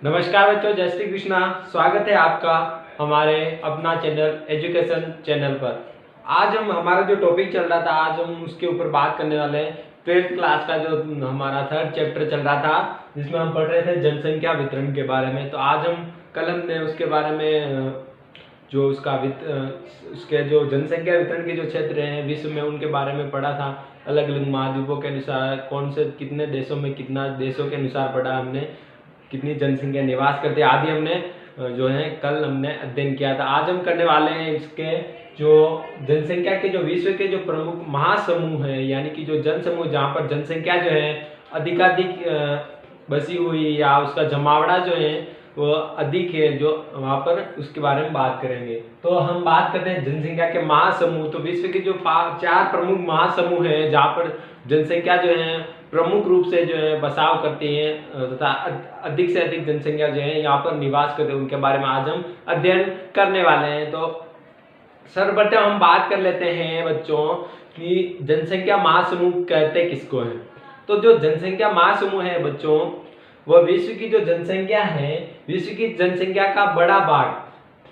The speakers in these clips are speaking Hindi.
नमस्कार बच्चों, जय श्री कृष्णा। स्वागत है आपका हमारे अपना चैनल एजुकेशन चैनल पर। आज हम हमारा जो टॉपिक चल रहा था, आज हम उसके ऊपर बात करने वाले हैं। 12th क्लास का जो हमारा 3rd चैप्टर चल रहा था, जिसमें हम पढ़ रहे थे जनसंख्या वितरण के बारे में। तो आज हम कल हमने उसके बारे में जो उसके जो जनसंख्या वितरण के जो क्षेत्र हैं विश्व में, उनके बारे में पढ़ा था। अलग अलग महाद्वीपों के अनुसार कौन से कितने देशों में कितना देशों के अनुसार पढ़ा हमने, कितनी जनसंख्या निवास करते आदि हमने जो है कल हमने अध्ययन किया था। आज हम करने वाले हैं इसके जो जनसंख्या के जो विश्व के जो प्रमुख महासमूह है, यानी कि जो जनसमूह जहाँ पर जनसंख्या जो है अधिकाधिक बसी हुई या उसका जमावड़ा जो है वो अधिक है, जो वहाँ पर उसके बारे में बात करेंगे। तो हम बात करते हैं जनसंख्या के महासमूह। तो विश्व के जो 4 प्रमुख महासमूह है जहाँ पर जनसंख्या जो है प्रमुख रूप से जो है बसाव करती है तथा अधिक से अधिक जनसंख्या जो है यहाँ पर निवास करते हैं, उनके बारे में आज हम अध्ययन करने वाले हैं। तो सर्वप्रथम हम बात कर लेते हैं बच्चों कि जनसंख्या महासमूह कहते किसको है। तो जो जनसंख्या महासमूह है बच्चों, वह विश्व की जो जनसंख्या है, विश्व की जनसंख्या का बड़ा भाग,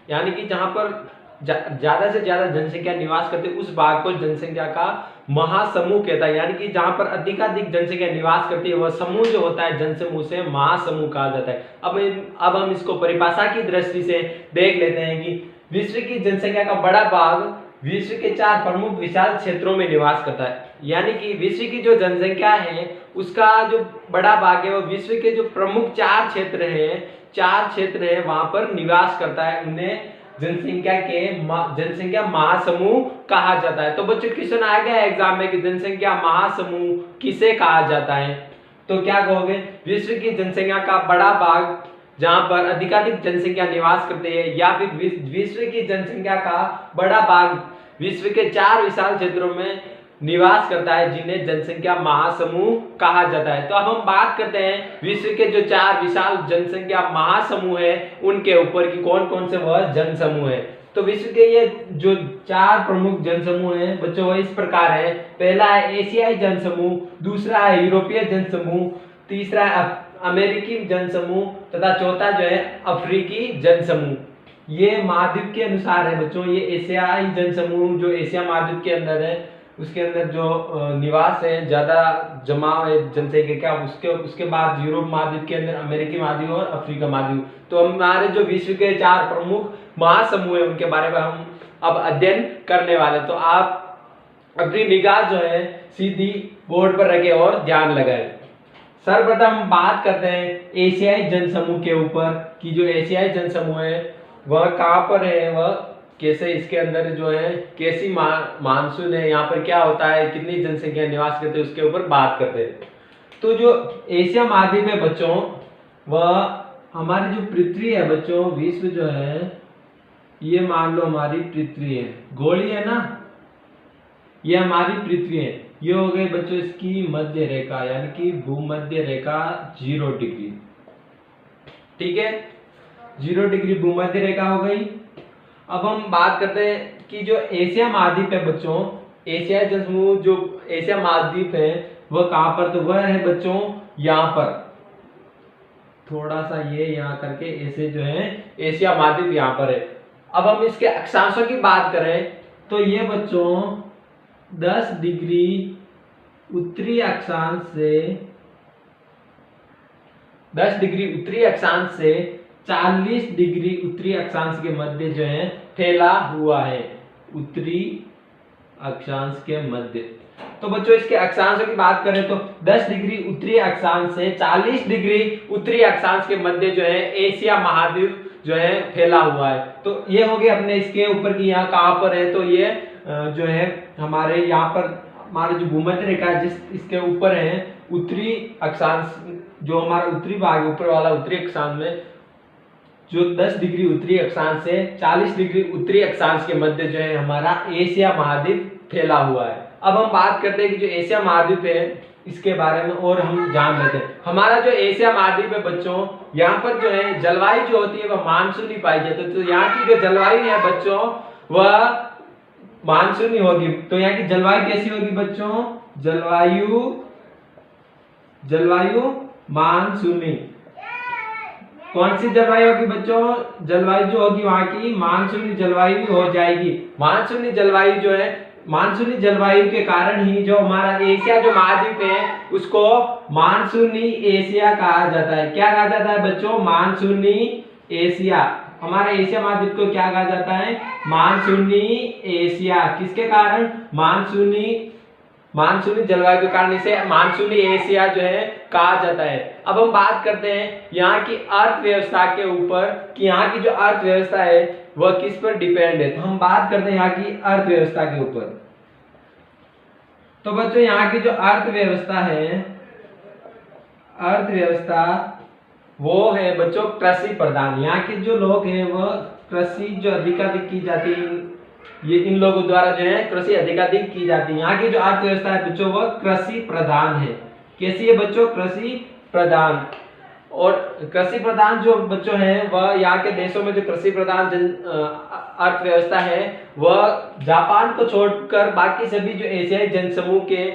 यानी कि जहां पर ज्यादा से ज्यादा जनसंख्या निवास करते उस भाग को जनसंख्या का महासमूह कहता है। यानी कि जहां पर अधिकाधिक जनसंख्या निवास करती है वह समूह जो होता है जनसमूह से महासमूह कहा जाता है। अब हम इसको परिभाषा की दृष्टि से देख लेते हैं कि विश्व की जनसंख्या का बड़ा भाग विश्व के 4 प्रमुख विशाल क्षेत्रों में निवास करता है। यानी कि विश्व की जो जनसंख्या है उसका जो बड़ा भाग है वो विश्व के जो प्रमुख 4 क्षेत्र है वहां पर निवास करता है। उन्हें जनसंख्या महासमूह कहा जाता है। तो बच्चों क्वेश्चन आ गया है एग्जाम में कि जनसंख्या महासमूह किसे कहा जाता है। तो क्या कहोगे, विश्व की जनसंख्या का बड़ा भाग जहां पर अधिकाधिक जनसंख्या निवास करते हैं, या फिर विश्व की जनसंख्या का बड़ा भाग विश्व के 4 विशाल क्षेत्रों में निवास करता है, जिन्हें जनसंख्या महासमूह कहा जाता है। तो अब हम बात करते हैं विश्व के जो 4 विशाल जनसंख्या महासमूह है उनके ऊपर कि कौन कौन से वह जनसमूह है। तो विश्व के ये जो 4 प्रमुख जनसमूह हैं बच्चों वह इस प्रकार है। पहला है एशियाई जनसमूह, दूसरा है यूरोपीय जनसमूह, तीसरा है अमेरिकी जनसमूह तथा चौथा जो है अफ्रीकी जनसमूह। ये महाद्वीप के अनुसार है बच्चों। ये एशियाई जनसमूह जो एशिया महाद्वीप के अंदर है, उसके अंदर जो निवास है, ज्यादा जमाव है जनसंख्या का, उसके बाद यूरोप महाद्वीप के अंदर अमेरिकी महाद्वीप और अफ्रीका महाद्वीप। तो हमारे जो विश्व के 4 प्रमुख महासमूह है उनके बारे में हम अब अध्ययन करने वाले। तो आप अपनी निगाह जो है सीधी बोर्ड पर रखें और ध्यान लगाएं। सर्वप्रथम हम बात करते हैं एशियाई जनसमूह के ऊपर कि जो एशियाई जनसमूह है वह कहाँ पर है, वह कैसे इसके अंदर जो है कैसी मानसून है, यहाँ पर क्या होता है, कितनी जनसंख्या निवास करते हैं, उसके ऊपर बात करते हैं। तो जो एशिया महाद्वीप है बच्चों, वह हमारी जो पृथ्वी है बच्चों, विश्व जो है ये मान लो हमारी पृथ्वी है, गोली है ना, ये हमारी पृथ्वी है। ये हो गई बच्चों इसकी मध्य रेखा, यानी कि भूमध्य रेखा 0 डिग्री। ठीक है, 0 डिग्री भूमध्य रेखा हो गई। अब हम बात करते हैं कि जो एशिया महाद्वीप है बच्चों, एशिया जनसमूह जो एशिया महाद्वीप है वह कहाँ पर, तो वह है बच्चों यहाँ पर, थोड़ा सा ये यहाँ करके ऐसे जो है एशिया महाद्वीप यहाँ पर है। अब हम इसके अक्षांशों की बात करें तो ये बच्चों 10 डिग्री उत्तरी अक्षांश से 10 डिग्री उत्तरी अक्षांश से 40 डिग्री उत्तरी अक्षांश के मध्य जो है फैला हुआ है, उत्तरी अक्षांश के मध्य। तो बच्चों इसके अक्षांशों की बात करें तो 10 डिग्री उत्तरी अक्षांश से 40 डिग्री उत्तरी अक्षांश के मध्य जो है एशिया महाद्वीप जो है फैला हुआ है। तो ये हो गया अपने इसके ऊपर की यहाँ कहाँ पर है, तो ये जो है हमारे यहाँ पर हमारे जो भूमध्य रेखा जिस इसके ऊपर है उत्तरी अक्षांश, जो हमारा उत्तरी भाग ऊपर वाला उत्तरी अक्षांश में जो 10 डिग्री उत्तरी अक्षांश से 40 डिग्री उत्तरी अक्षांश के मध्य जो है हमारा एशिया महाद्वीप फैला हुआ है। अब हम बात करते हैं कि जो एशिया महाद्वीप है इसके बारे में और हम जान लेते हैं। हमारा जो एशिया महाद्वीप है बच्चों, यहाँ पर जो है जलवायु जो होती है वह मानसूनी पाई जाती है। तो यहाँ की जो जलवायु है बच्चों वह मानसूनी होगी। तो यहाँ की जलवायु कैसी होगी बच्चों, जलवायु मानसूनी। कौन सी जलवायु होगी बच्चों? जलवायु जो होगी वहां की मानसूनी जलवायु हो जाएगी। मानसूनी जलवायु जो है, मानसूनी जलवायु के कारण ही जो हमारा एशिया जो महाद्वीप है उसको मानसूनी एशिया कहा जाता है। क्या कहा जाता है बच्चों? मानसूनी एशिया। हमारे एशिया महाद्वीप को क्या कहा जाता है? मानसूनी एशिया। किसके कारण? मानसूनी जलवायु के कारण इसे मानसूनी एशिया जो है कहा जाता है। अब हम बात करते हैं यहाँ की अर्थव्यवस्था के ऊपर कि यहाँ की जो अर्थव्यवस्था है वह किस पर डिपेंड है। तो हम बात करते हैं यहाँ की अर्थव्यवस्था के ऊपर। तो बच्चों यहाँ की जो अर्थव्यवस्था है, अर्थव्यवस्था वो है बच्चों कृषि प्रधान। यहाँ के जो लोग हैं वह कृषि जो अधिकाधिक की जाती है, ये इन लोगों द्वारा जो है कृषि अधिकाधिक की जाती है। यहाँ की जो अर्थव्यवस्था है बच्चों वह कृषि प्रधान है। कैसी है बच्चों? कृषि प्रधान। और कृषि प्रधान जो बच्चों हैं वह यहाँ के देशों में जो कृषि प्रधान अर्थव्यवस्था है वह जापान को छोड़कर बाकी सभी जो एशियाई जनसमूह के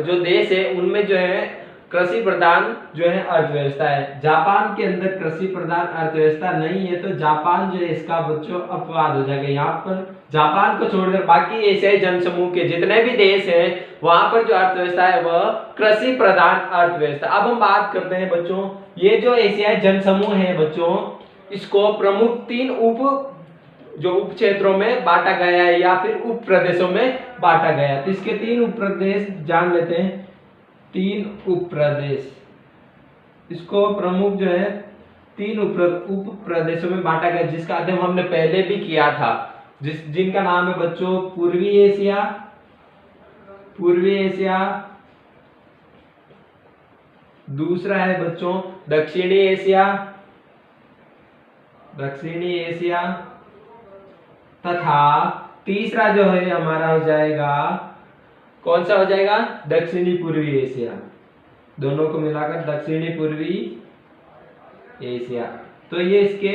जो देश है उनमें जो है कृषि प्रधान जो है अर्थव्यवस्था है। जापान के अंदर कृषि प्रधान अर्थव्यवस्था नहीं है, तो जापान जो है इसका बच्चों अपवाद हो जाएगा। यहाँ पर जापान को छोड़कर बाकी एशियाई जनसमूह के जितने भी देश हैं वहां पर जो अर्थव्यवस्था है वह कृषि प्रधान अर्थव्यवस्था। अब हम बात करते हैं बच्चों, ये जो एशियाई जनसमूह है बच्चों इसको प्रमुख 3 उप क्षेत्रों में बांटा गया है या फिर उप प्रदेशों में बांटा गया है। तो इसके 3 उप प्रदेश जान लेते हैं। 3 उप प्रदेश, इसको प्रमुख जो है 3 उप प्रदेशों में बांटा गया, जिसका अध्ययन हमने पहले भी किया था, जिनका नाम है बच्चों पूर्वी एशिया, दूसरा है बच्चों दक्षिणी एशिया तथा तीसरा जो है हमारा हो जाएगा, कौन सा हो जाएगा? दक्षिणी पूर्वी एशिया। दोनों को मिलाकर दक्षिणी पूर्वी एशिया। तो ये इसके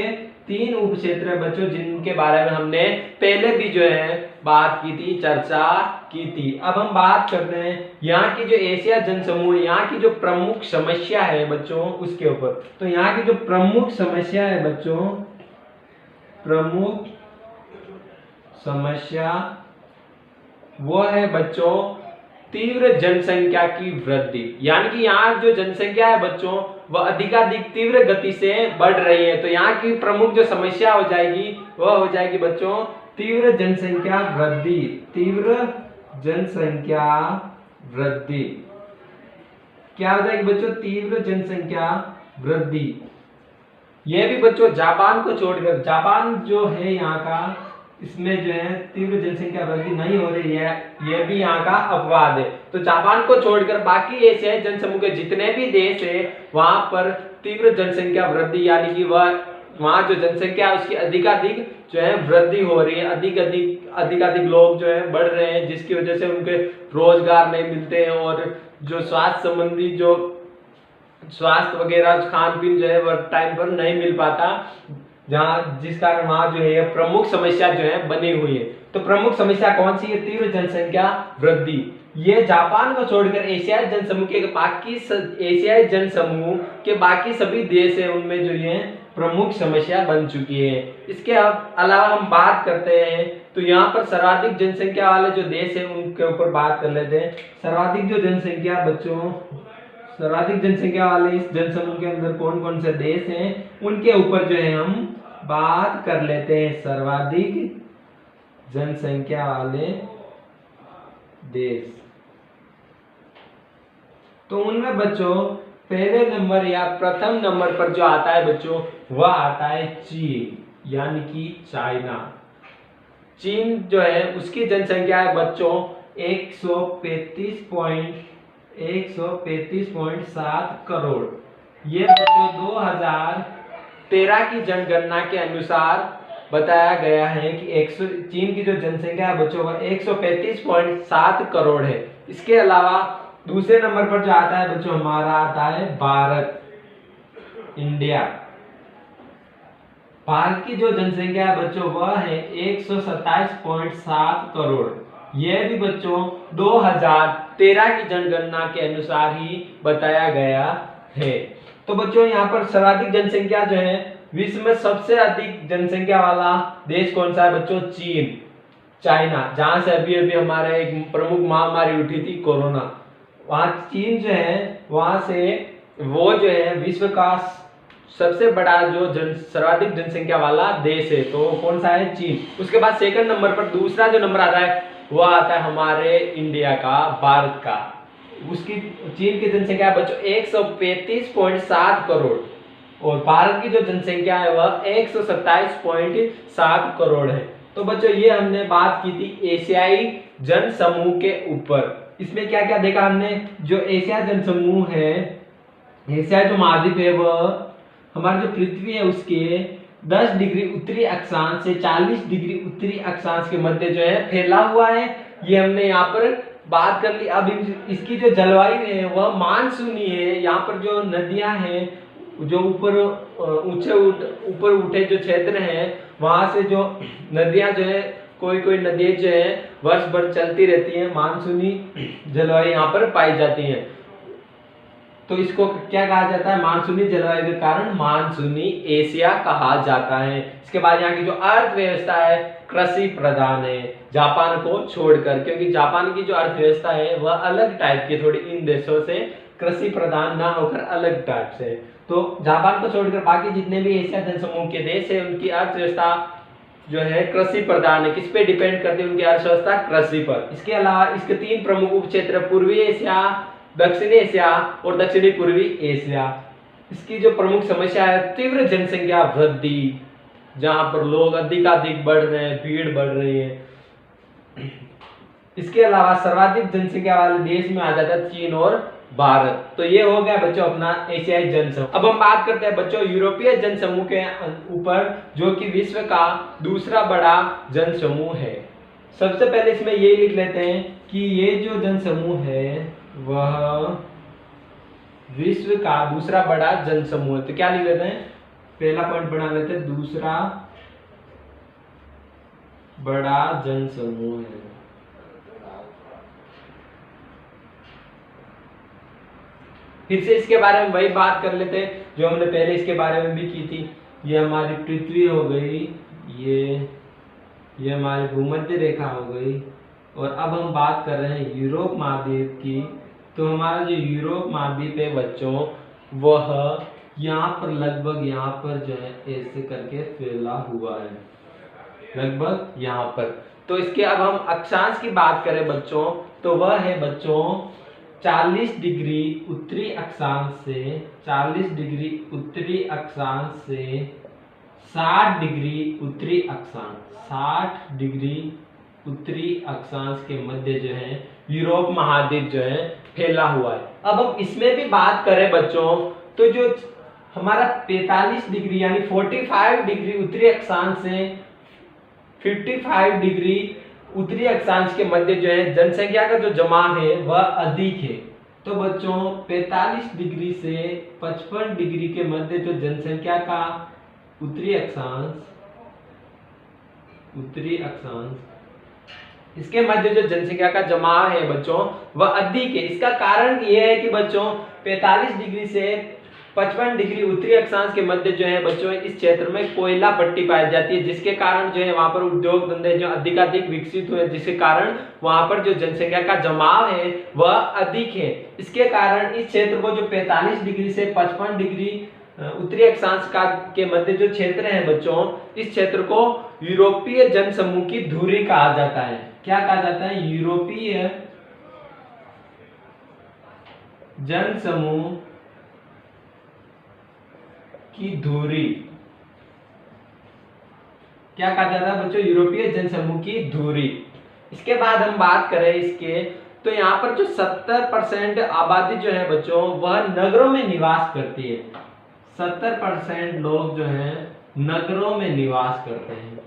3 उप क्षेत्र है बच्चों, जिनके बारे में हमने पहले भी जो है बात की थी, चर्चा की थी। अब हम बात करते हैं यहाँ की जो एशिया जनसमूह, यहाँ की जो प्रमुख समस्या है बच्चों उसके ऊपर। तो यहाँ की जो प्रमुख समस्या है बच्चों, प्रमुख समस्या वो है बच्चों तीव्र जनसंख्या की वृद्धि। यानी कि यहाँ जो जनसंख्या है बच्चों वह अधिकाधिक तीव्र गति से बढ़ रही है। तो यहाँ की प्रमुख जो समस्या हो जाएगी वह हो जाएगी बच्चों तीव्र जनसंख्या वृद्धि। तीव्र जनसंख्या वृद्धि क्या हो जाएगी बच्चों? तीव्र जनसंख्या वृद्धि। यह भी बच्चों जापान को छोड़कर, जापान जो है यहाँ का, इसमें जो है तीव्र जनसंख्या वृद्धि नहीं हो रही है, यह भी यहाँ का अपवाद है। तो जापान को छोड़कर बाकी एशियाई जनसमूह के जितने भी देश है वहां पर तीव्र जनसंख्या वृद्धि, यानी कि वह वहां जो जनसंख्या है उसकी अधिकाधिक जो है वृद्धि हो रही है, अधिकाधिक लोग जो है बढ़ रहे हैं, जिसकी वजह से उनके रोजगार नहीं मिलते हैं और जो स्वास्थ्य संबंधी जो स्वास्थ्य वगैरह खान पीन जो है वह टाइम पर नहीं मिल पाता, जिस कारण वहां जो है प्रमुख समस्या जो है बनी हुई है। तो प्रमुख समस्या कौन सी है? तीव्र जनसंख्या वृद्धि। ये जापान को छोड़कर एशियाई जनसमूह के बाकी सभी देश है उनमें जो ये प्रमुख समस्या बन चुकी है। इसके अलावा हम बात करते हैं तो यहाँ पर सर्वाधिक जनसंख्या वाले जो देश है उनके ऊपर बात कर लेते हैं। सर्वाधिक जो जनसंख्या बच्चों, सर्वाधिक जनसंख्या वाले इस जनसमूह के अंदर कौन कौन से देश हैं उनके ऊपर जो है हम बात कर लेते हैं। सर्वाधिक जनसंख्या वाले देश, तो उनमें बच्चों पहले नंबर या प्रथम नंबर पर जो आता है बच्चों वह आता है चीन, यानी कि चाइना। चीन जो है उसकी जनसंख्या है बच्चों 135.7 करोड़। ये बच्चों 2013 की जनगणना के अनुसार बताया गया है कि चीन की जो जनसंख्या है बच्चों वह 135.7 करोड़ है। इसके अलावा दूसरे नंबर पर जो आता है बच्चों हमारा आता है भारत, इंडिया। भारत की जो जनसंख्या है बच्चों वह है 127.7 करोड़। यह भी बच्चों 2013 की जनगणना के अनुसार ही बताया गया है। तो बच्चों यहाँ पर सर्वाधिक जनसंख्या जो है विश्व में सबसे अधिक जनसंख्या वाला देश कौन सा है बच्चों? चीन, चाइना, जहां से अभी अभी हमारे एक प्रमुख महामारी उठी थी कोरोना, वहां चीन जो है, वहां से वो जो है विश्व का सबसे बड़ा जो सर्वाधिक जनसंख्या वाला देश है, तो कौन सा है? चीन। उसके बाद सेकंड नंबर पर दूसरा जो नंबर आता है वो आता है हमारे इंडिया का, भारत का। उसकी चीन की जनसंख्या है बच्चों 135.7 करोड़ और भारत की जो जनसंख्या है वह 127.7 करोड़ है। तो बच्चों ये हमने बात की थी एशियाई जन समूह के ऊपर। इसमें क्या क्या देखा हमने? जो एशिया जन समूह है, एशिया जो महाद्वीप है वह हमारी जो पृथ्वी है उसके 10 डिग्री उत्तरी अक्षांश से 40 डिग्री उत्तरी अक्षांश के मध्य जो है फैला हुआ है। ये हमने यहाँ पर बात कर ली। अब इसकी जो जलवायु है वह मानसूनी है। यहाँ पर जो नदियां हैं, जो ऊपर उठे जो क्षेत्र हैं, वहां से जो नदियां जो है, कोई कोई नदियां जो है वर्ष भर चलती रहती हैं, मानसूनी जलवायु यहाँ पर पाई जाती है। तो इसको क्या कहा जाता है? मानसूनी जलवायु के कारण मानसूनी एशिया कहा जाता है। इसके बाद यहाँ की जो अर्थव्यवस्था है कृषि प्रधान है, जापान को छोड़कर, क्योंकि जापान की जो अर्थव्यवस्था है वह अलग टाइप की, थोड़ी इन देशों से कृषि प्रधान ना होकर अलग टाइप से। तो जापान को छोड़कर बाकी जितने भी एशिया जनसमूह के देश है उनकी अर्थव्यवस्था जो है कृषि प्रधान है। किस पे डिपेंड करती है उनकी अर्थव्यवस्था? कृषि पर। इसके अलावा इसके 3 प्रमुख उप क्षेत्र पूर्वी एशिया, दक्षिणी एशिया और दक्षिणी पूर्वी एशिया। इसकी जो प्रमुख समस्या है तीव्र जनसंख्या वृद्धि, जहां पर लोग अधिकाधिक बढ़ रहे हैं, भीड़ बढ़ रही है। इसके अलावा सर्वाधिक जनसंख्या वाले देश में आ जाता है चीन और भारत। तो ये हो गया बच्चों अपना एशियाई जनसमूह। अब हम बात करते हैं बच्चों यूरोपीय जनसमूह के ऊपर, जो कि विश्व का दूसरा बड़ा जनसमूह है। सबसे पहले इसमें ये लिख लेते हैं कि ये जो जनसमूह है वह विश्व का दूसरा बड़ा जनसमूह है। तो क्या लिख लेते हैं? पहला पॉइंट बना लेते हैं, दूसरा बड़ा जनसमूह है। फिर से इसके बारे में वही बात कर लेते हैं जो हमने पहले इसके बारे में भी की थी। ये हमारी पृथ्वी हो गई, ये हमारी भूमध्य रेखा हो गई, और अब हम बात कर रहे हैं यूरोप महाद्वीप की। तो हमारा जो यूरोप महाद्वीप है बच्चों, वह यहाँ पर लगभग यहाँ पर जो है ऐसे करके फैला हुआ है, लगभग यहाँ पर। तो इसके अब हम अक्षांश की बात करें बच्चों, तो वह है बच्चों 40 डिग्री उत्तरी अक्षांश से 40 डिग्री उत्तरी अक्षांश से 60 डिग्री उत्तरी अक्षांश, 60 डिग्री उत्तरी अक्षांश के मध्य जो है यूरोप महाद्वीप जो है फैला हुआ है। अब हम इसमें भी बात करें बच्चों, तो जो हमारा 45 डिग्री यानी 45 डिग्री उत्तरी अक्षांश से 55 डिग्री उत्तरी अक्षांश के मध्य जो है जनसंख्या का जो जमाव है वह अधिक है। तो बच्चों 45 डिग्री से 55 डिग्री के मध्य जो जनसंख्या का उत्तरी अक्षांश, इसके मध्य जो जनसंख्या का जमाव है बच्चों वह अधिक है। इसका कारण यह है कि बच्चों 45 डिग्री से 55 डिग्री उत्तरी अक्षांश के मध्य जो है बच्चों इस क्षेत्र में कोयला पट्टी पाई जाती है, जिसके कारण जो है वहां पर उद्योग धंधे जो अधिकाधिक विकसित हुए, जिसके कारण वहां पर जो जनसंख्या का जमाव है वह अधिक है। इसके कारण इस क्षेत्र को जो 45 डिग्री से 55 डिग्री उत्तरी अक्षांश का के मध्य जो क्षेत्र है बच्चों, इस क्षेत्र को यूरोपीय जनसमूह की धुरी कहा जाता है। क्या कहा जाता है? यूरोपीय जनसमूह की धुरी। क्या कहा जाता है बच्चों? यूरोपीय जनसमूह की धुरी। इसके बाद हम बात करें इसके, तो यहाँ पर जो 70% आबादी जो है बच्चों वह नगरों में निवास करती है। 70% लोग जो हैं नगरों में निवास करते हैं।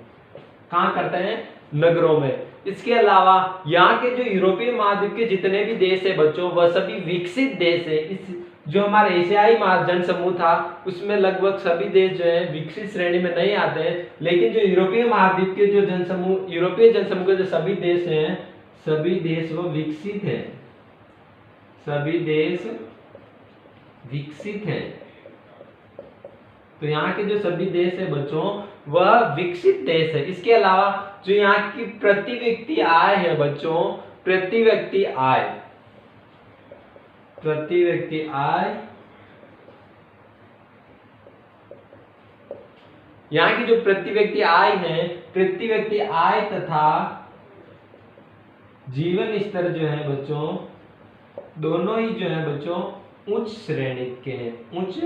कहाँ करते हैं? नगरों में। इसके अलावा यहाँ के जो यूरोपीय महाद्वीप के जितने भी देश है बच्चों वह सभी विकसित देश है। इस जो हमारा एशियाई जनसमूह था उसमें लगभग सभी देश जो है विकसित श्रेणी में नहीं आते हैं, लेकिन जो यूरोपीय महाद्वीप के जो जनसमूह, यूरोपीय जनसमूह के जो सभी देश हैं, सभी देश वो विकसित है, सभी देश विकसित है। तो यहाँ के जो सभी देश है बच्चों वह विकसित देश है। इसके अलावा जो यहाँ की प्रति व्यक्ति आय है बच्चों, प्रति व्यक्ति आय, प्रति व्यक्ति आय, यहाँ की जो प्रति व्यक्ति आय है, प्रति व्यक्ति आय तथा जीवन स्तर जो है बच्चों दोनों ही जो है बच्चों उच्च श्रेणी के हैं, उच्च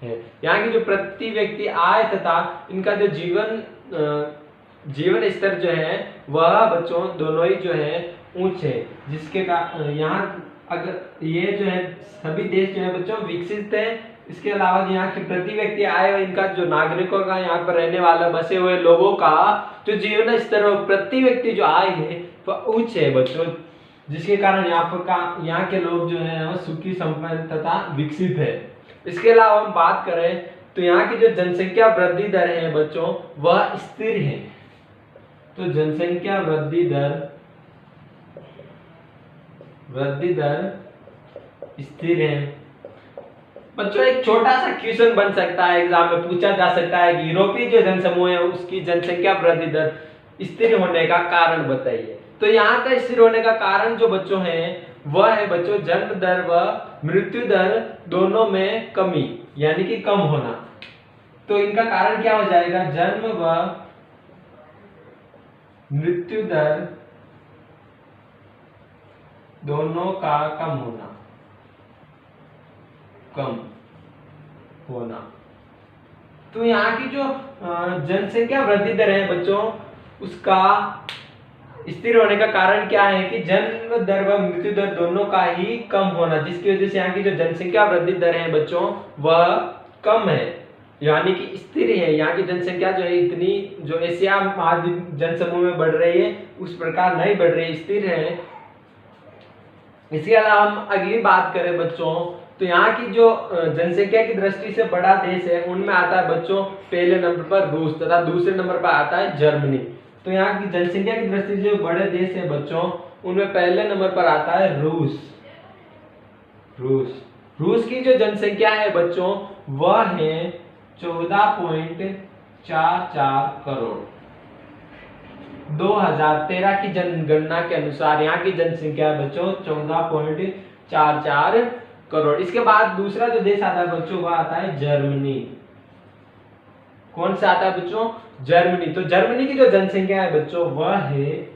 है। यहाँ की जो प्रति व्यक्ति आय तथा इनका जो जीवन स्तर जो है वह बच्चों दोनों ही जो है उच्च है, जिसके का यहाँ अगर ये जो है सभी देश जो है बच्चों विकसित है। इसके अलावा यहाँ की प्रति व्यक्ति आय और इनका जो नागरिकों का यहाँ पर रहने वाला बसे हुए लोगों का जो जीवन स्तर और प्रति व्यक्ति जो आय है वह उच्च है बच्चों, जिसके कारण यहाँ के लोग जो है वह सुखी संपन्न तथा विकसित है। इसके अलावा हम बात करें तो यहाँ की जो जनसंख्या वृद्धि दर है बच्चों वह स्थिर है। तो जनसंख्या वृद्धि दर स्थिर है। बच्चों एक छोटा सा क्वेश्चन बन सकता है, एग्जाम में पूछा जा सकता है कि यूरोपीय जो जनसमूह है उसकी जनसंख्या वृद्धि दर स्थिर होने का कारण बताइए। तो यहाँ का स्थिर होने का कारण जो बच्चों है वह है बच्चों जन्म दर व मृत्यु दर दोनों में कमी, यानी कि कम होना। तो इनका कारण क्या हो जाएगा, जन्म व मृत्यु दर दोनों का कम होना। तो यहाँ की जो जनसंख्या वृद्धि दर है बच्चों उसका स्थिर होने का कारण क्या है कि जन्म दर व मृत्यु दर दोनों का ही कम होना, जिसकी वजह से यहाँ की जो जनसंख्या वृद्धि दर है बच्चों वह कम है, यानी कि स्थिर है। यहाँ की जनसंख्या जो है इतनी जो एशिया महाद्वीप जनसमूह में बढ़ रही है उस प्रकार नहीं बढ़ रही है, स्थिर है। इसके अलावा हम अगली बात करें बच्चों तो यहाँ की जो जनसंख्या की दृष्टि से बड़ा देश है उनमें आता है बच्चों पहले नंबर पर रूस तथा दूसरे नंबर पर आता है जर्मनी। तो यहाँ की जनसंख्या की दृष्टि से जो बड़े देश है बच्चों उनमें पहले नंबर पर आता है रूस की जो जनसंख्या है बच्चों वह है 14.44 करोड़। 2013 की जनगणना के अनुसार यहाँ की जनसंख्या बच्चों 14.44 करोड़। इसके बाद दूसरा जो देश आता है बच्चों वह आता है जर्मनी। कौन सा आता है बच्चों, जर्मनी। तो जर्मनी की जो जनसंख्या है बच्चों वह है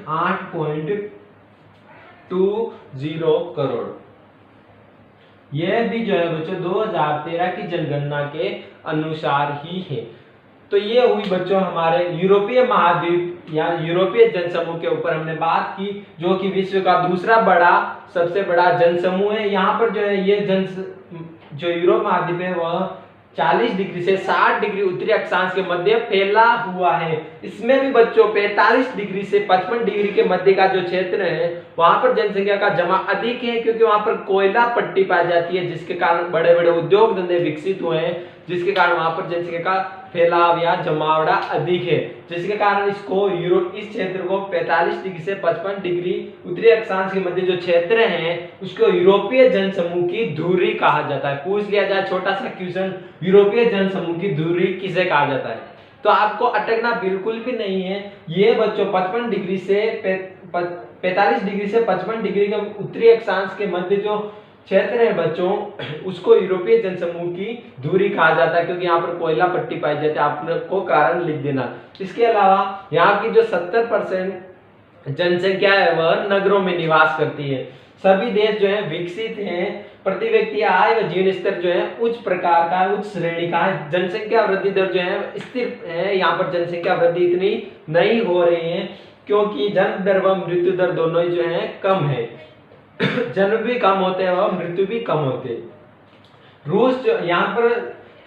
8.20 करोड़। यह भी जो है बच्चों 2013 की जनगणना के अनुसार ही है। तो ये हुई बच्चों हमारे यूरोपीय महाद्वीप या यूरोपीय जनसमूह के ऊपर हमने बात की, जो कि विश्व का दूसरा सबसे बड़ा जनसमूह है। यहाँ पर जो है ये जो यूरोप महाद्वीप है वह 40 डिग्री से 60 डिग्री उत्तरी अक्षांश के मध्य फैला हुआ है। इसमें भी बच्चों 45 डिग्री से 55 डिग्री के मध्य का जो क्षेत्र है वहां पर जनसंख्या का जमा अधिक है, क्योंकि वहां पर कोयला पट्टी पाई जाती है, जिसके कारण बड़े बड़े उद्योग धंधे विकसित हुए हैं, जिसके कारण वहां पर जनसंख्या का फैलाव या जमावड़ा अधिक है, जिसके कारण इस क्षेत्र को 45 डिग्री से 55 डिग्री उत्तरी अक्षांश के मध्य जो क्षेत्र है उसको यूरोपीय जनसमूह की धुरी कहा जाता है। पूछ लिया जाए छोटा सा क्वेश्चन, यूरोपीय जनसमूह की धुरी किसे कहा जाता है, तो आपको अटकना बिल्कुल भी नहीं है। ये बच्चों 45 डिग्री से 55 डिग्री के उत्तरी अक्षांश के मध्य जो क्षेत्र है बच्चों उसको यूरोपीय जनसमूह की धुरी कहा जाता है, क्योंकि यहाँ पर कोयला पट्टी पाई जाती है। आपको कारण लिख देना। इसके अलावा यहाँ की जो 70% जनसंख्या है वह नगरों में निवास करती है। सभी देश जो है विकसित हैं, प्रति व्यक्ति आय व जीवन स्तर जो है उच्च प्रकार का, उच्च श्रेणी का है। जनसंख्या वृद्धि दर जो है स्थिर है, यहाँ पर जनसंख्या वृद्धि इतनी नहीं हो रही है, क्योंकि जन्म दर व मृत्यु दर दोनों ही जो है कम है। जन्म भी कम होते हैं और मृत्यु भी कम होते हैं। रूस जो यहाँ पर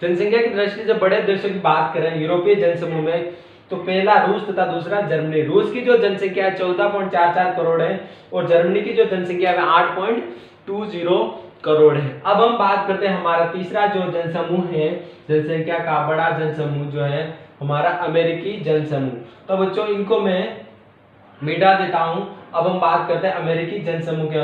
जनसंख्या की दृष्टि से बड़े देशों की बात करें यूरोपीय जनसमूह में, तो पहला रूस तथा दूसरा जर्मनी। रूस की जो जनसंख्या है 14.44 करोड़ है और जर्मनी की जो जनसंख्या है 8.20 करोड़ है। अब हम बात करते हैं हमारा तीसरा जो जनसमूह है, जनसंख्या का बड़ा जनसमूह जो है हमारा अमेरिकी जनसमूह। तो बच्चों इनको मैं मिटा देता हूं। अब हम बात करते हैं अमेरिकी जनसमूह के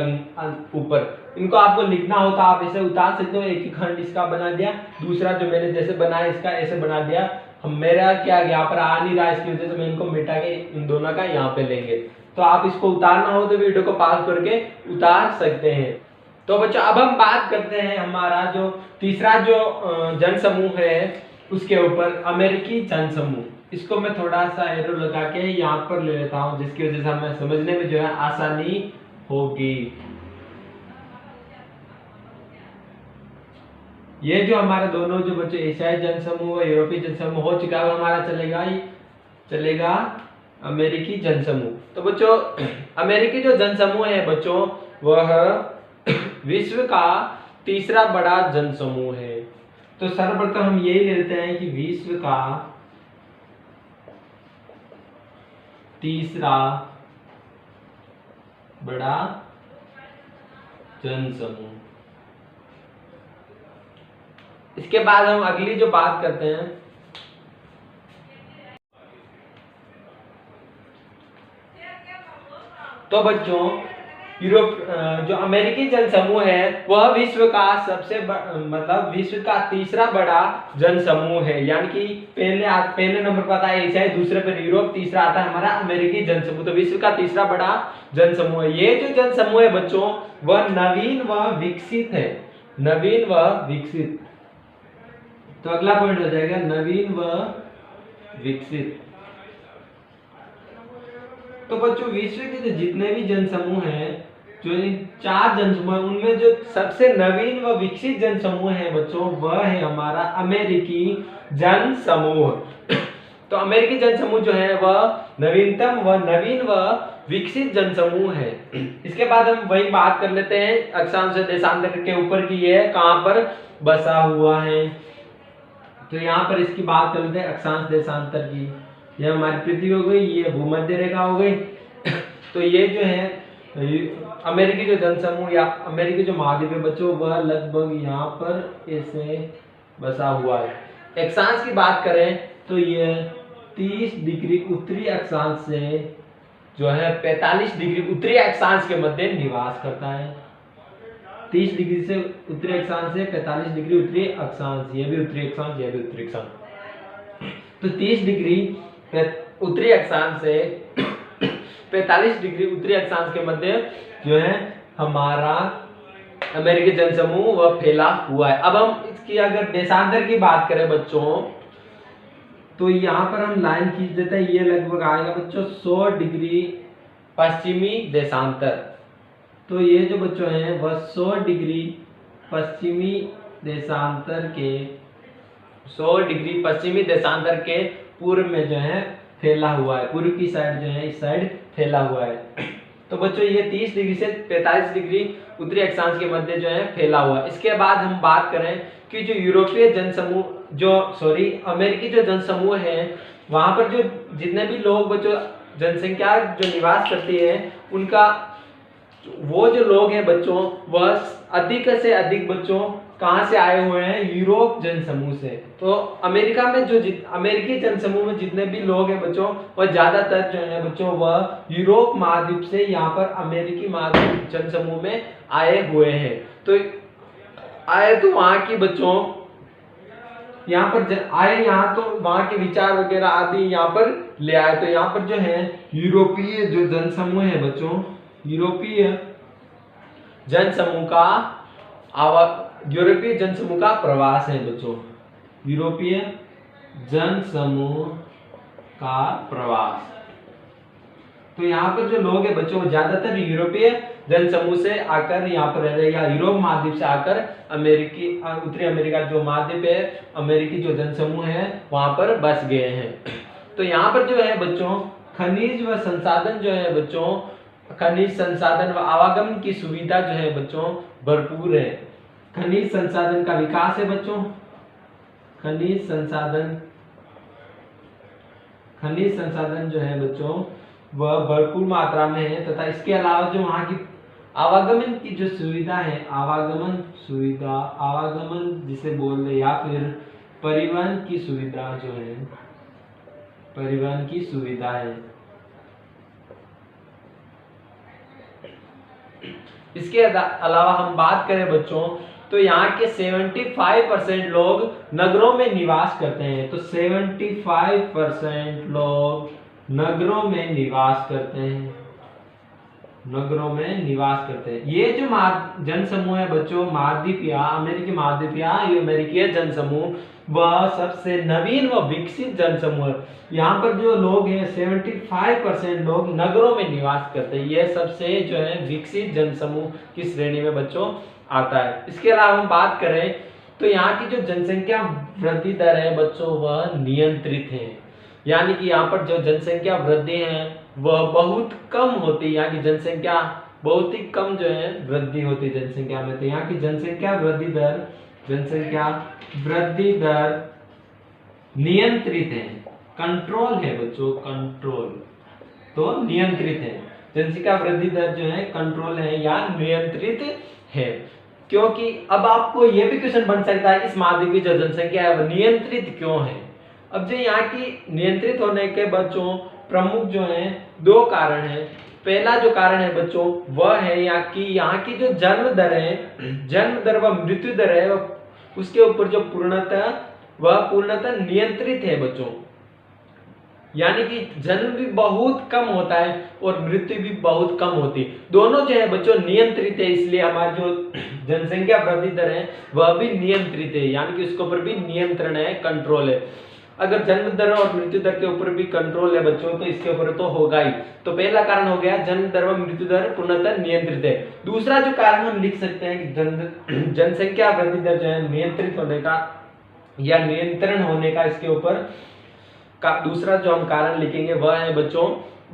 ऊपर। इनको आपको लिखना हो तो आप इसे उतार सकते हो, एक खंड इसका बना दिया, दूसरा जो मैंने जैसे बनाया इसका ऐसे बना दिया। हम मेरा क्या यहाँ पर आ नहीं रहा, इसकी वजह से मैं इनको मिटा के इन दोनों का यहाँ पे लेंगे। तो आप इसको उतारना हो तो वीडियो को पॉज करके उतार सकते हैं। तो बच्चों अब हम बात करते हैं हमारा जो तीसरा जो जन समूह है उसके ऊपर, अमेरिकी जन समूह। इसको मैं थोड़ा सा एरो लगा के यहाँ पर ले लेता हूँ, जिसकी वजह से हमें समझने में जो है आसानी होगी। ये जो हमारे दोनों जो बच्चे एशियाई जन समूह और यूरोपीय जन समूह हो चुका है, हमारा चलेगा अमेरिकी जन समूह। तो बच्चों अमेरिकी जो जन समूह है बच्चों, वह विश्व का तीसरा बड़ा जन समूह है। तो सर्वप्रथम हम यही लेते हैं कि विश्व का तीसरा बड़ा जन समूह। इसके बाद हम अगली जो बात करते हैं, तो बच्चों जो अमेरिकी जन समूह है वह विश्व का मतलब विश्व का तीसरा बड़ा जन समूह है। यानी कि पहले नंबर पर आता है एशिया, दूसरे पर यूरोप, तीसरा आता है हमारा अमेरिकी जन समूह। तो विश्व का तीसरा बड़ा जन समूह है। ये जो जन समूह है बच्चों, वह नवीन व विकसित है। नवीन व विकसित। तो अगला पॉइंट हो जाएगा नवीन व विकसित। तो बच्चों विश्व के जितने भी जन समूह हैं, जो इन 4 जन समूह, उनमें जो सबसे नवीन व विकसित जन समूह है बच्चों, वह है हमारा अमेरिकी जन समूह। तो अमेरिकी जन समूह जो है वह नवीनतम व नवीन व विकसित जन समूह है। इसके बाद हम वही बात कर लेते हैं अक्षांश देशांतर के ऊपर की ये कहां पर बसा हुआ है। तो यहाँ पर इसकी बात कर लेते हैं अक्षांश देशांतर की। यह हमारी पृथ्वी हो गई, ये भूमध्य रेखा हो गई। तो ये जो है अमेरिकी जो जनसमूह या अमेरिकी जो महाद्वीप है बच्चों, वह लगभग यहाँ पर ऐसे बसा हुआ है। अक्षांश की बात करें तो ये 30 डिग्री उत्तरी अक्षांश से जो है 45 डिग्री उत्तरी अक्षांश के मध्य निवास करता है। 30 डिग्री से उत्तरी अक्षांश से 45 डिग्री उत्तरी अक्षांश, ये भी उत्तरी अक्षांश, ये भी उत्तरी अक्षांश। तो 30 डिग्री उत्तरी अक्षांश से 45 डिग्री उत्तरी अक्षांश के मध्य जो है हमारा अमेरिकी जनसमूह वह फैला हुआ है। अब हम इसकी अगर देशांतर की बात करें बच्चों, तो यहाँ पर हम लाइन खींच देते हैं, ये लगभग आएगा बच्चों 100 डिग्री पश्चिमी देशांतर। तो ये जो बच्चों हैं वह 100 डिग्री पश्चिमी देशांतर के 100 डिग्री पश्चिमी देशांतर के पूर्व में जो है फैला हुआ है। पूर्व की साइड जो है इस साइड फैला हुआ है। तो बच्चों ये 30 डिग्री से 45 डिग्री उत्तरी अक्षांश के मध्य जो है फैला हुआ है। इसके बाद हम बात करें कि जो यूरोपीय जनसमूह अमेरिकी जो जनसमूह है, वहां पर जो जितने भी लोग बच्चों जनसंख्या जो निवास करती है, उनका वो जो लोग हैं बच्चों, वह अधिक से अधिक बच्चों कहां से आए हुए हैं? यूरोप जनसमूह से। तो अमेरिका में जो अमेरिकी जनसमूह में जितने भी लोग हैं बच्चों, वह ज्यादातर जो है बच्चों वह यूरोप महाद्वीप से यहाँ पर अमेरिकी महाद्वीप जनसमूह में आए हुए हैं। तो आए तो वहां की बच्चों यहाँ पर आए, यहाँ तो वहां के विचार वगैरह आदि यहाँ पर ले आए। तो यहाँ पर जो है यूरोपीय जो जनसमूह है बच्चों, यूरोपीय जनसमूह का प्रवास है बच्चों। यूरोपीय जनसमूह का प्रवास। तो यहाँ पर जो लोग हैं बच्चों, ज्यादातर यूरोपीय जनसमूह से आकर यहाँ पर रह रहे, या यूरोप महाद्वीप से आकर उत्तरी अमेरिका जो महाद्वीप है, अमेरिकी जो जनसमूह है वहां पर बस गए हैं। तो यहाँ पर जो है बच्चों खनिज व संसाधन जो है बच्चों, खनिज संसाधन व आवागमन की सुविधा जो है बच्चों भरपूर है। खनिज संसाधन का विकास है बच्चों, खनिज संसाधन जो है बच्चों वह भरपूर मात्रा में है, तथा इसके अलावा जो वहां की आवागमन की जो सुविधा है, आवागमन जिसे बोल दे, या फिर परिवहन की सुविधा जो है, परिवहन की सुविधा है। इसके अलावा हम बात करें बच्चों तो यहाँ के 75% लोग नगरों में निवास करते हैं। तो 75% लोग नगरों में निवास करते हैं, नगरों में निवास करते हैं। ये जो जनसमूह है बच्चों, महाद्वीपीय अमेरिकी महाद्वीपीय अमेरिकी जनसमूह वह सबसे नवीन व विकसित जनसमूह है। यहाँ पर जो लोग हैं 75% लोग नगरों में निवास करते हैं। यह सबसे जो है विकसित जनसमूह की श्रेणी में बच्चों आता है। इसके अलावा हम बात करें तो यहाँ की जो जनसंख्या वृद्धि दर है बच्चों वह नियंत्रित है, यानी कि यहाँ पर जो जनसंख्या वृद्धि है वह बहुत कम होती है। यहाँ की जनसंख्या बहुत ही कम जो है वृद्धि होती है जनसंख्या में। तो यहाँ की जनसंख्या वृद्धि दर नियंत्रित है, कंट्रोल है बच्चों, कंट्रोल तो नियंत्रित है। जनसंख्या वृद्धि दर जो है कंट्रोल है या नियंत्रित है। क्योंकि अब आपको यह भी क्वेश्चन बन सकता है इस महाद्वीप की जो जनसंख्या है वह नियंत्रित क्यों है। अब जो यहाँ की नियंत्रित होने के बच्चों प्रमुख जो है दो कारण है। पहला जो कारण है बच्चों वह है यहाँ की जो जन्म दर है, जन्म दर व मृत्यु दर है उसके ऊपर जो पूर्णतः नियंत्रित है बच्चों। यानी कि जन्म भी बहुत कम होता है और मृत्यु भी बहुत कम होती है, दोनों जो है बच्चों नियंत्रित है। इसलिए हमारी जो जनसंख्या वृद्धि दर है वह भी नियंत्रित है, यानी कि उसके ऊपर भी नियंत्रण है, कंट्रोल है। अगर जन्म दर और मृत्यु दर के ऊपर भी कंट्रोल है बच्चों तो इसके ऊपर तो होगा ही। तो पहला कारण हो गया जन्म दर व मृत्यु दर पूर्णतः नियंत्रित है। दूसरा जो कारण हम लिख सकते हैं कि जनसंख्या वृद्धि दर जो है नियंत्रित होने का या नियंत्रण होने का, इसके ऊपर का दूसरा जो हम कारण लिखेंगे वह है बच्चों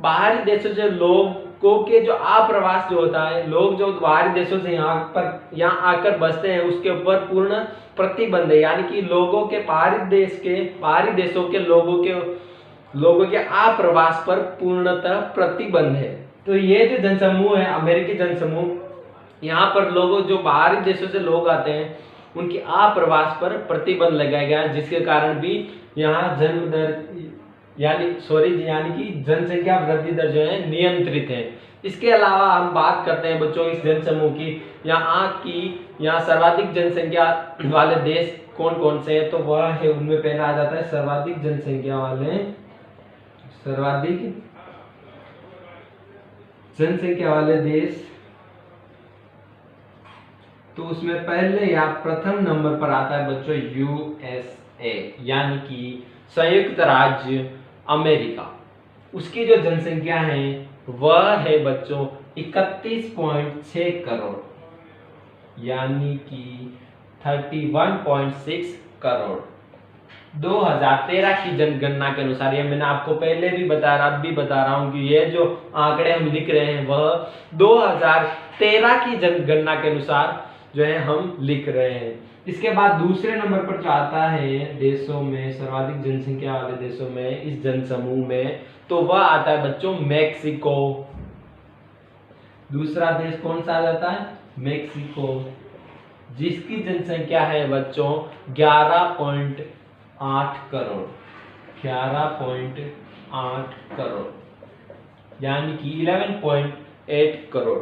बाहरी देशों से लोगों के जो आप्रवास जो होता है, लोग जो बाहरी देशों से यहाँ आकर बसते हैं उसके ऊपर पूर्ण प्रतिबंध है। यानी कि लोगों के बाहरी देशों के लोगों के आप्रवास पर पूर्णतः प्रतिबंध है। तो ये जो जनसमूह है अमेरिकी जनसमूह, यहाँ पर लोगों जो बाहरी देशों से लोग आते हैं उनके आप्रवास पर प्रतिबंध लगाया गया, जिसके कारण भी यहाँ जन्म दर यानी कि जनसंख्या वृद्धि दर जो है नियंत्रित है। इसके अलावा हम बात करते हैं बच्चों इस जनसमूह की, यहाँ सर्वाधिक जनसंख्या वाले देश कौन कौन से हैं। तो वह है उनमें पहला आ जाता है सर्वाधिक जनसंख्या वाले देश। तो उसमें पहले या प्रथम नंबर पर आता है बच्चों यूएसए, यानी कि संयुक्त राज्य अमेरिका। उसकी जो जनसंख्या है वह है बच्चों 31.6 करोड़, यानी कि 31.6 करोड़ 2013 की जनगणना के अनुसार। ये मैंने आपको पहले भी बताया, अब भी बता रहा हूं कि ये जो आंकड़े हम लिख रहे हैं वह 2013 की जनगणना के अनुसार जो है हम लिख रहे हैं। इसके बाद दूसरे नंबर पर जो आता है देशों में, सर्वाधिक जनसंख्या वाले देशों में इस जनसमूह में, तो वह आता है बच्चों मैक्सिको। दूसरा देश कौन सा आ जाता है? मैक्सिको, जिसकी जनसंख्या है बच्चों 11.8 करोड़, 11.8 करोड़, यानी कि 11.8 करोड़।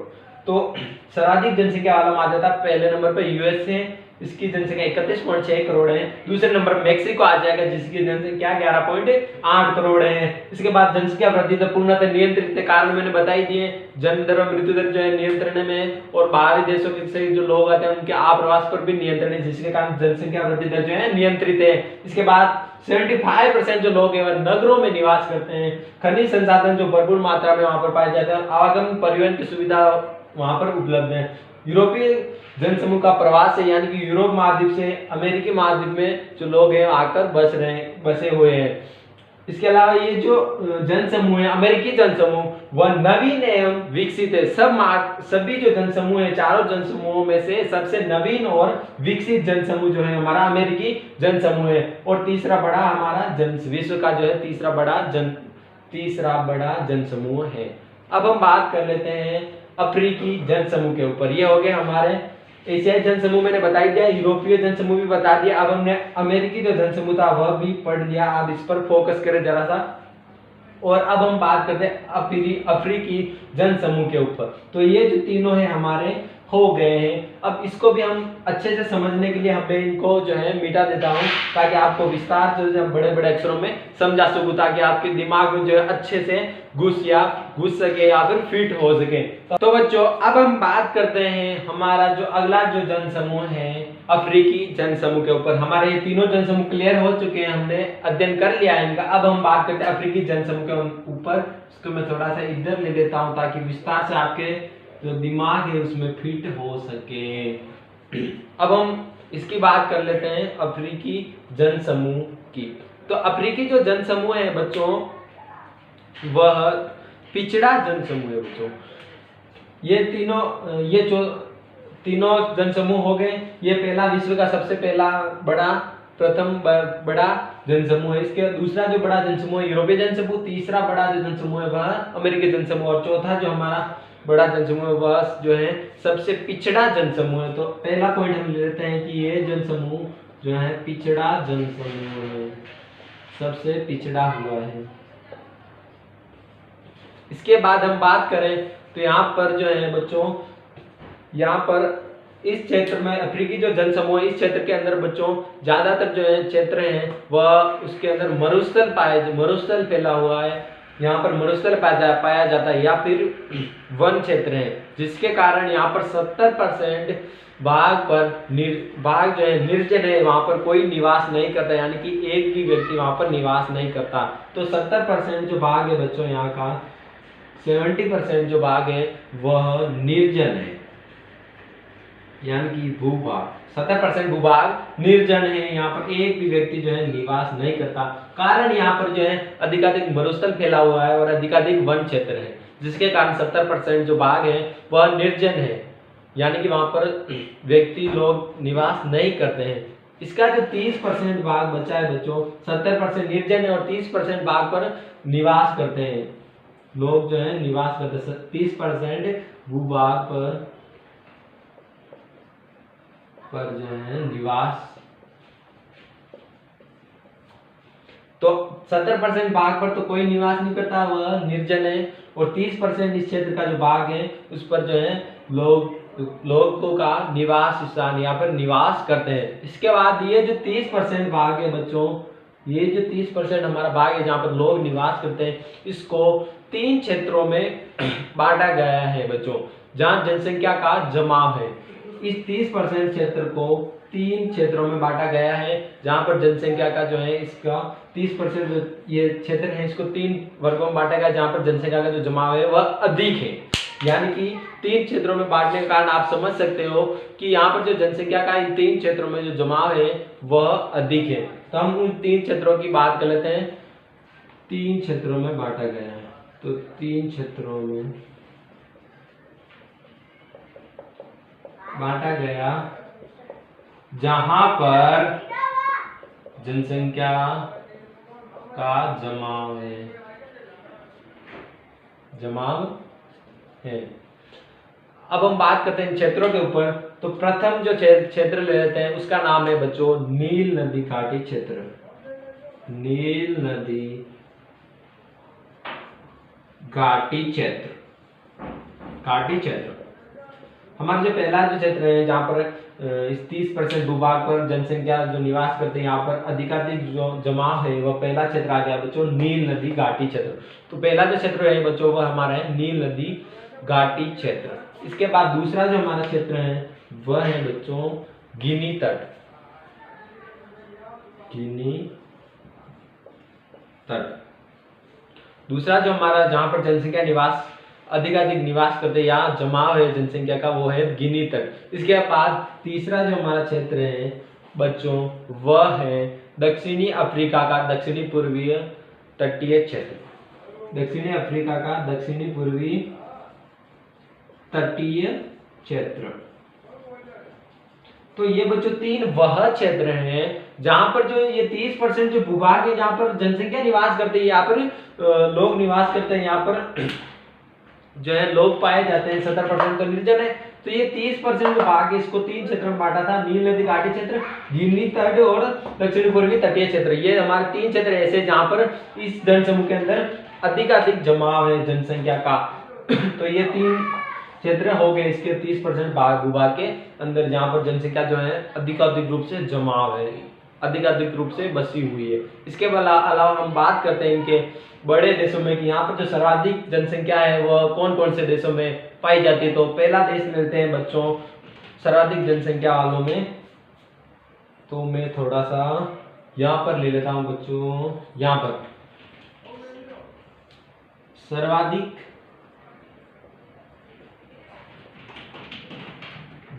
तो सर्वाधिक जनसंख्या वाला आ जाता है पहले नंबर पर यूएसए, इसकी जनसंख्या 31.6 करोड़ है। दूसरे नंबर मैक्सिको आ जाएगा जिसकी जनसंख्या 11.8 करोड़ है। इसके बाद जनसंख्या वृद्धि दर पूर्णतः नियंत्रित है, कारण मैंने बताई दिए, जन्म दर और मृत्यु दर जो है नियंत्रण में, और बाहरी देशों से जो लोग आते हैं उनके आप्रवास पर भी नियंत्रण है, जिसके कारण जनसंख्या वृद्धि दर जो है नियंत्रित है। इसके बाद 75% जो लोग हैं वह नगरों में निवास करते हैं। खनिज संसाधन जो भरपूर मात्रा में वहां पर पाए जाते हैं, आवागमन परिवहन की सुविधा वहां पर उपलब्ध है। यूरोपीय जनसमूह का प्रवास है, यानी कि यूरोप महाद्वीप से अमेरिकी महाद्वीप में जो लोग हैं आकर बसे हुए हैं। इसके अलावा ये जो जनसमूह है अमेरिकी जनसमूह वह नवीन एवं विकसित है। सभी जो जनसमूह है, चारों जनसमूहों में से सबसे नवीन और विकसित जनसमूह जो है हमारा अमेरिकी जनसमूह है। और तीसरा बड़ा हमारा विश्व का जो है तीसरा बड़ा जनसमूह है। अब हम बात कर लेते हैं अफ्रीकी जनसमूह के ऊपर। ये हो गए हमारे एशियाई जनसमूह, मैंने बता दिया, यूरोपीय जनसमूह भी बता दिया। अब हमने अमेरिकी जो जनसमूह था वह भी पढ़ लिया। अब इस पर फोकस करें जरा सा। और अब हम बात करते हैं अफ्रीकी जनसमूह के ऊपर। तो ये जो तीनों है हमारे हो गए हैं। अब इसको भी हम अच्छे से समझने के लिए हमें इनको जो है मिटा देता हूँ, ताकि आपको विस्तार से बड़े बड़े अक्षरों में समझा सकूं, ताकि आपके दिमाग में जो है अच्छे से घुस सके या फिर फिट हो सके। तो बच्चों अब हम बात करते हैं हमारा जो अगला जो जनसमूह है अफ्रीकी जनसमूह के ऊपर। हमारे ये तीनों जनसमूह क्लियर हो चुके हैं, हमने अध्ययन कर लिया है इनका। अब हम बात करते हैं अफ्रीकी जनसमूह के ऊपर। इसको मैं थोड़ा सा इधर ले लेता हूँ ताकि विस्तार से आपके जो दिमाग है उसमें फिट हो सके। अब हम इसकी बात कर लेते हैं अफ्रीकी जनसमूह की। तो अफ्रीकी जो जनसमूह है बच्चों वह पिछड़ा जनसमूह है बच्चों। ये जो तीनों जनसमूह हो गए। ये पहला विश्व का सबसे पहला प्रथम बड़ा जनसमूह है। इसके दूसरा जो बड़ा जनसमूह है यूरोपीय जनसमूह, तीसरा बड़ा जो जनसमूह है वह अमेरिकी जनसमूह, और चौथा जो हमारा बड़ा जनसमूह वह जो है सबसे पिछड़ा जनसमूह है। तो पहला पॉइंट हम ले लेते हैं कि ये जनसमूह जो है पिछड़ा जनसमूह है, सबसे पिछड़ा हुआ है। इसके बाद हम बात करें तो यहाँ पर जो है बच्चों, यहाँ पर इस क्षेत्र में अफ्रीकी जो जनसमूह इस क्षेत्र के अंदर बच्चों ज्यादातर जो है क्षेत्र हैं वह उसके अंदर मरुस्थल फैला हुआ है। यहाँ पर मरुस्थल पाया जाता है या फिर वन क्षेत्र है, जिसके कारण यहाँ पर 70% बाघ जो है निर्जन है, वहां पर कोई निवास नहीं करता, यानी कि एक भी व्यक्ति वहां पर निवास नहीं करता। तो 70% जो बाघ है बच्चों यहाँ का 70% जो बाघ है वह निर्जन है, यानी कि भूभाग 70% भूभाग निर्जन है। यहाँ पर एक भी व्यक्ति जो है निवास नहीं करता। कारण यहाँ पर जो है अधिकाधिक मरुस्थल फैला हुआ है और अधिकाधिक वन क्षेत्र है, जिसके कारण 70% जो बाघ है वह निर्जन है, यानी कि वहां पर व्यक्ति लोग निवास नहीं करते हैं। इसका जो 30% बाघ बचा है बच्चों, 70% निर्जन है और 30% बाघ पर निवास करते हैं, लोग जो है निवास करते हैं। 30% भूभाग पर जो है निवास, तो 70% बाघ पर तो कोई निवास नहीं करता, वह निर्जन है। और 30% इस क्षेत्र का जो बाघ है उस पर जो है लोगों का निवास स्थान यहाँ पर निवास करते हैं। इसके बाद ये जो 30% बाघ है बच्चों, ये जो 30% हमारा बाघ है जहाँ पर लोग निवास करते हैं, इसको 3 क्षेत्रों में बांटा गया है बच्चों, जहाँ जनसंख्या का जमाव है। इस 30% क्षेत्र को 3 क्षेत्रों में बांटा गया है, जहां पर जनसंख्या का जो है इसका 30% जो ये क्षेत्र है इसको 3 वर्गों में बांटा गया, जहां पर जनसंख्या का जो जमाव है वह अधिक है। यानी कि 3 क्षेत्रों में बांटने के कारण आप समझ सकते हो कि यहाँ पर जो जनसंख्या का इन 3 क्षेत्रों में जो जमाव है वह अधिक है। तो हम उन 3 क्षेत्रों की बात कर लेते हैं। 3 क्षेत्रों में बांटा गया है, तो 3 क्षेत्रों में बांटा गया जहां पर जनसंख्या का जमाव है। अब हम बात करते हैं क्षेत्रों के ऊपर। तो प्रथम जो क्षेत्र ले लेते हैं उसका नाम है बच्चों नील नदी घाटी क्षेत्र। नील नदी घाटी क्षेत्र हमारा जो पहला जो क्षेत्र है जहाँ पर इस 30% भूभाग पर जनसंख्या जो निवास करते हैं, यहाँ पर अधिकाधिक जो जमाव है वह पहला क्षेत्र आ गया बच्चों नील नदी घाटी क्षेत्र। तो पहला जो क्षेत्र है बच्चों वह हमारा है नील नदी घाटी क्षेत्र। इसके बाद दूसरा जो हमारा क्षेत्र है वह है बच्चों गिनी तट। दूसरा जो हमारा जहाँ पर जनसंख्या अधिकाधिक निवास करते या जमाव है जनसंख्या का वो है गिनी तट। इसके बाद तीसरा जो हमारा क्षेत्र है बच्चों वह है दक्षिणी अफ्रीका का दक्षिणी पूर्वीय तटीय क्षेत्र। दक्षिणी अफ्रीका का दक्षिणी पूर्वी तटीय क्षेत्र। तो ये बच्चों 3 वह क्षेत्र हैं जहां पर जो ये 30% जो भूभाग है जहां पर जनसंख्या निवास करते हैं, यहाँ पर लोग निवास करते हैं, यहाँ पर जो है लोग पाए जाते हैं। 70% तो निर्जन है। तो ये 30% जो भाग है इसको 3 क्षेत्रों में बांटा था, नील नदी घाटी क्षेत्र, गिनी तट और दक्षिण पूर्वी तटीय क्षेत्र। ये हमारे 3 क्षेत्र ऐसे जहां पर इस जनसमूह के अंदर अधिकाधिक जमाव है जनसंख्या का। तो ये 3 क्षेत्र हो गए इसके 30% भूभाग के अंदर, जहाँ पर जनसंख्या जो है अधिकाधिक रूप से जमाव है, अधिकाधिक रूप से बसी हुई है। इसके अलावा हम बात करते हैं इनके बड़े देशों में कि यहाँ पर जो सर्वाधिक जनसंख्या है वह कौन कौन से देशों में पाई जाती है। तो पहला देश लेते हैं बच्चों सर्वाधिक जनसंख्या वालों में, तो मैं थोड़ा सा यहाँ पर ले लेता हूँ बच्चों। यहाँ पर सर्वाधिक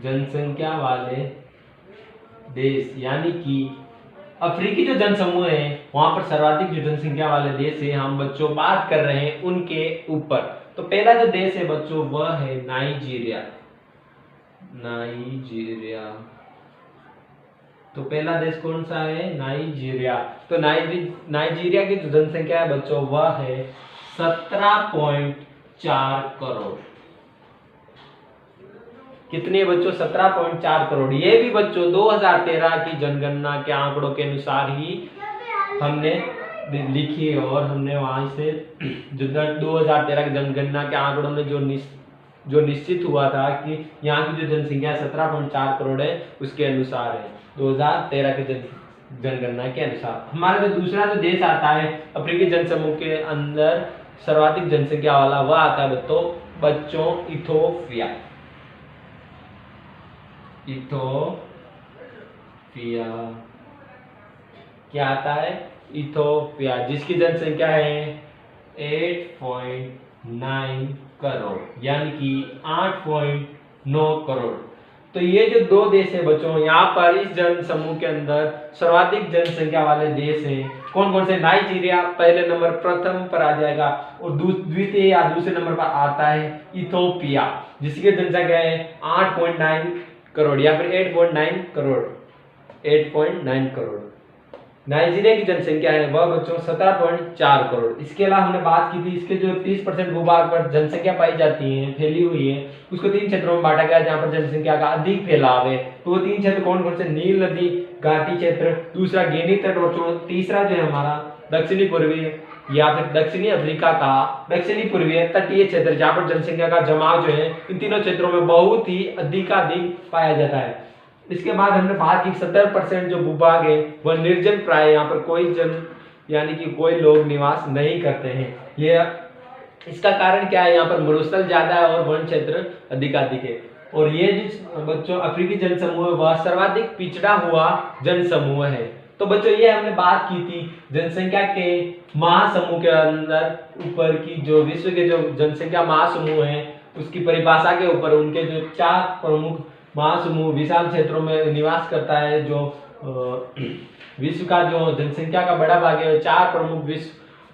जनसंख्या वाले देश यानी कि अफ्रीकी जो जनसमूह है वहां पर सर्वाधिक जो जनसंख्या वाले देश है, हम बच्चों बात कर रहे हैं उनके ऊपर। तो पहला जो देश है बच्चों वह है नाइजीरिया। नाइजीरिया, तो पहला देश कौन सा है? नाइजीरिया। तो नाइजीरिया की जो जनसंख्या है बच्चों वह है 17.4 करोड़। कितने बच्चों? 17.4 करोड़। ये भी बच्चों 2013 की जनगणना के आंकड़ों के अनुसार ही हमने लिखी और हमने वहां से जो 2013 की जनगणना के आंकड़ों में जो निश्चित हुआ था कि यहाँ की जो जनसंख्या 17.4 करोड़ है उसके अनुसार है, 2013 के जनगणना के अनुसार। हमारा जो दूसरा जो देश आता है अफ्रीकी जनसमूह के अंदर सर्वाधिक जनसंख्या वाला, वह आता है बच्चों इथोपिया। इथोपिया क्या आता है? इथोपिया, जिसकी जनसंख्या है 8.9 करोड़ यानी कि 8.9 करोड़। तो ये जो 2 देश है बच्चों, यहाँ पर इस जन समूह के अंदर सर्वाधिक जनसंख्या वाले देश हैं। कौन कौन से? नाइजीरिया पहले नंबर प्रथम पर आ जाएगा और द्वितीय या दूसरे नंबर पर आता है इथोपिया, जिसकी जनसंख्या है 8.9 करोड़ या फिर 8.9 करोड़। 8.9 करोड़ नाइजीरिया की जनसंख्या है वह बच्चों 17.4 करोड़। इसके अलावा हमने बात की थी इसके जो 30% भूभाग पर जनसंख्या पाई जाती है, फैली हुई है, उसको 3 क्षेत्रों में बांटा गया जहां पर जनसंख्या का अधिक फैलाव है। तो वो 3 क्षेत्र कौन कौन से? नील नदी घाटी क्षेत्र, दूसरा गिनी तट और तीसरा जो है हमारा दक्षिणी पूर्वी या फिर दक्षिणी अफ्रीका का दक्षिणी पूर्वी तटीय क्षेत्र, जहां पर जनसंख्या का जमाव जो है इन तीनों क्षेत्रों में बहुत ही अधिकाधिक पाया जाता है। इसके बाद हमने बात की 70% जो भूभाग है वह निर्जन प्राय, यहाँ पर कोई यानी कि कोई लोग निवास नहीं करते हैं। ये इसका कारण क्या है? यहाँ पर मरुस्थल ज्यादा है और वन क्षेत्र अधिकाधिक है। और ये जो बच्चों अफ्रीकी जनसमूह है वह सर्वाधिक पिछड़ा हुआ जनसमूह है। तो बच्चों ये हमने बात की थी जनसंख्या के महासमूह के अंदर ऊपर की जो विश्व के जो जनसंख्या महासमूह है उसकी परिभाषा के ऊपर, उनके जो 4 प्रमुख महासमूह विशाल क्षेत्रों में निवास करता है। जो विश्व का जो जनसंख्या का बड़ा भाग है 4 प्रमुख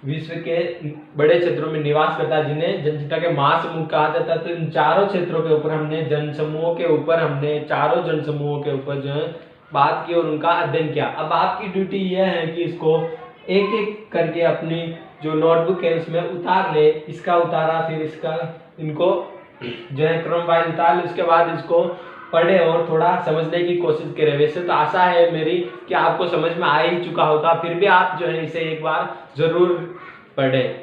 विश्व के बड़े क्षेत्रों में निवास करता है, जिन्हें जनसंख्या के महासमूह कहा जाता है। तो इन चारों क्षेत्रों के ऊपर हमने जनसमूहों के ऊपर हमने चारों जनसमूहों के ऊपर जो है बात की और उनका अध्ययन किया। अब आपकी ड्यूटी यह है कि इसको एक एक करके अपनी जो नोटबुक है उसमें उतार ले। इसका उतारा, फिर इसका, इनको जो है क्रम वाइज उतार ले, उसके बाद इसको पढ़े और थोड़ा समझने की कोशिश करें। वैसे तो आशा है मेरी कि आपको समझ में आ ही चुका होगा, फिर भी आप जो है इसे एक बार जरूर पढ़ें।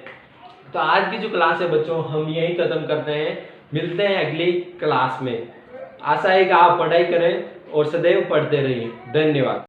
तो आज की जो क्लास है बच्चों हम यही खत्म करते हैं, मिलते हैं अगली क्लास में। आशा है कि आप पढ़ाई करें और सदैव पढ़ते रहिए। धन्यवाद।